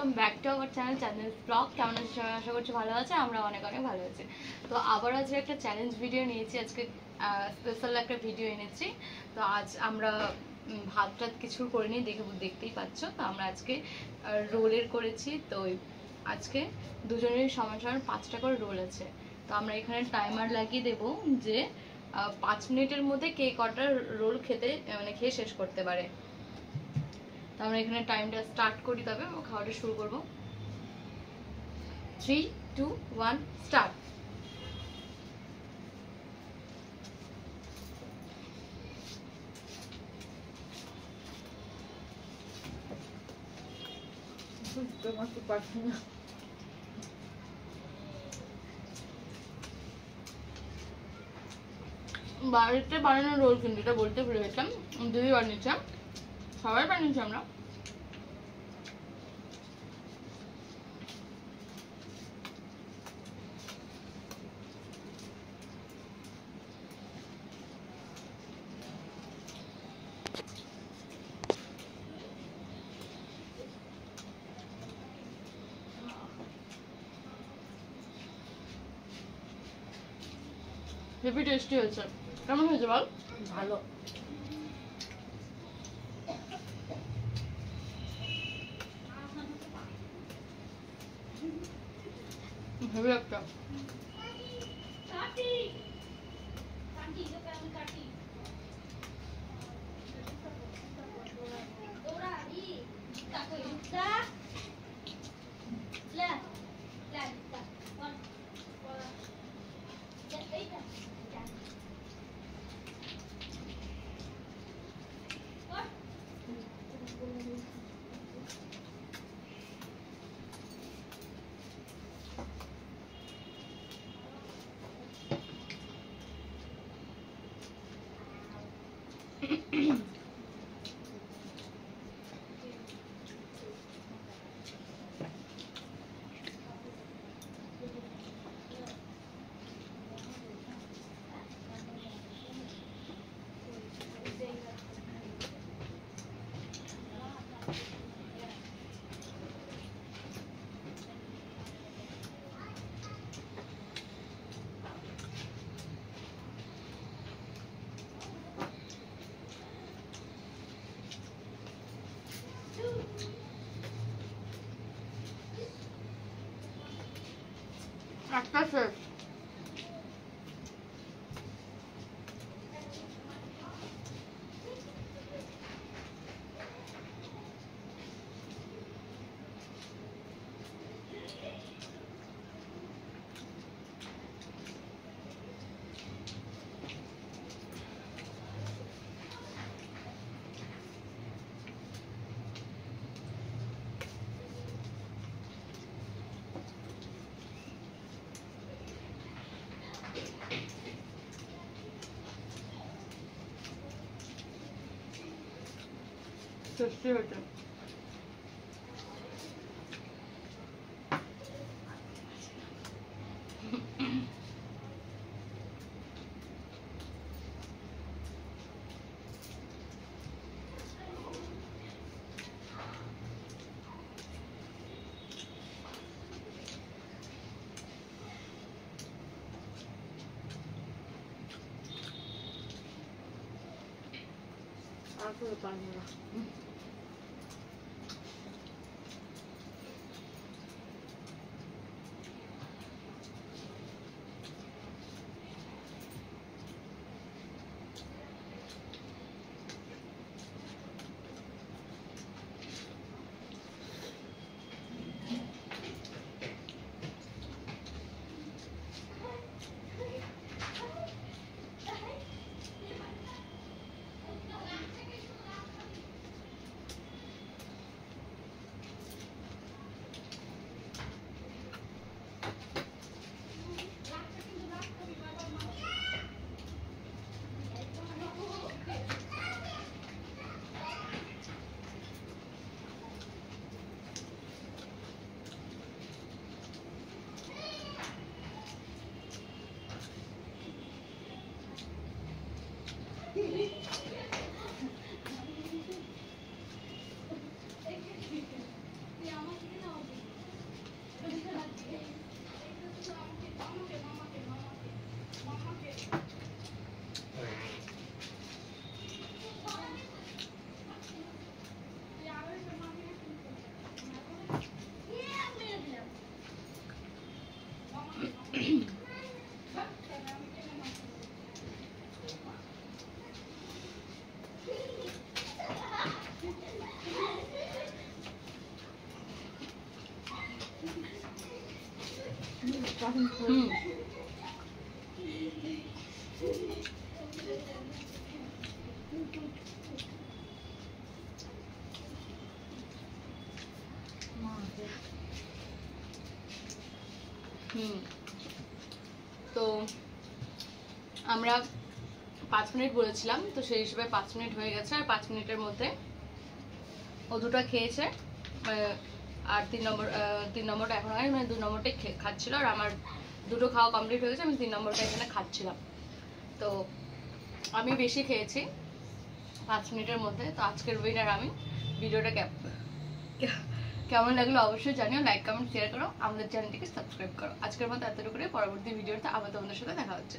Welcome back to our channel channel blog. কেমন আছে সবাই? আশা করছি ভালো আছে, আমরা অনেক অনেক ভালো আছি। তো আবার আজকে একটা চ্যালেঞ্জ ভিডিও নিয়েছি, আজকে স্পেশাল একটা ভিডিও এনেছি। তো আজ আমরা ভাত টাত কিছু করিনি, দেখতেই পাচ্ছ। তো আমরা আজকে রোলের করেছি। তো আজকে দুজনের সমান সমান 5টা করে রোল আছে। তো আমরা এখানে টাইমার লাগিয়ে দেব যে 5 মিনিটের মধ্যে কে কটা রোল খেয়ে শেষ করতে পারে। আমরা এখানে টাইমটা স্টার্ট করি, তবে খাওয়াটা শুরু করব। 3, 2, 1 স্টার্ট। বাড়িতে বানানো রোল, কিন্তু এটা বলতে ভুলে গেছিলাম, দিদি বানিয়েছে, সবাই বানিয়েছি আমরা। হেভি টেস্টি হয়েছে। কেমন হয়েছে বল? ভালো। হেভি একটা। একটা শেষ। টেস্টি হয়েছে। আর করে পারবো না। হুম হুম তো আমরা 5 মিনিট বলেছিলাম, তো সেই হিসেবে 5 মিনিট হয়ে গেছে। আর 5 মিনিটের মধ্যে ও দুটো খেয়েছে, আর 3 নম্বরটা এখন হয়, মানে 2 নম্বরটাই খাচ্ছিল। আর আমার দুটো খাওয়া কমপ্লিট হয়ে গেছে, আমি 3 নম্বরটা এখানে খাচ্ছিলাম। তো আমি বেশি খেয়েছি 5 মিনিটের মধ্যে। তো আজকের উইনার আমি। ভিডিওটা কেমন লাগলো অবশ্যই জানিও, লাইক কমেন্ট শেয়ার করো, আমাদের চ্যানেলটিকে সাবস্ক্রাইব করো। আজকের মতো এতটুকুই, পরবর্তী ভিডিওতে আবার তোমাদের সাথে দেখা হচ্ছে।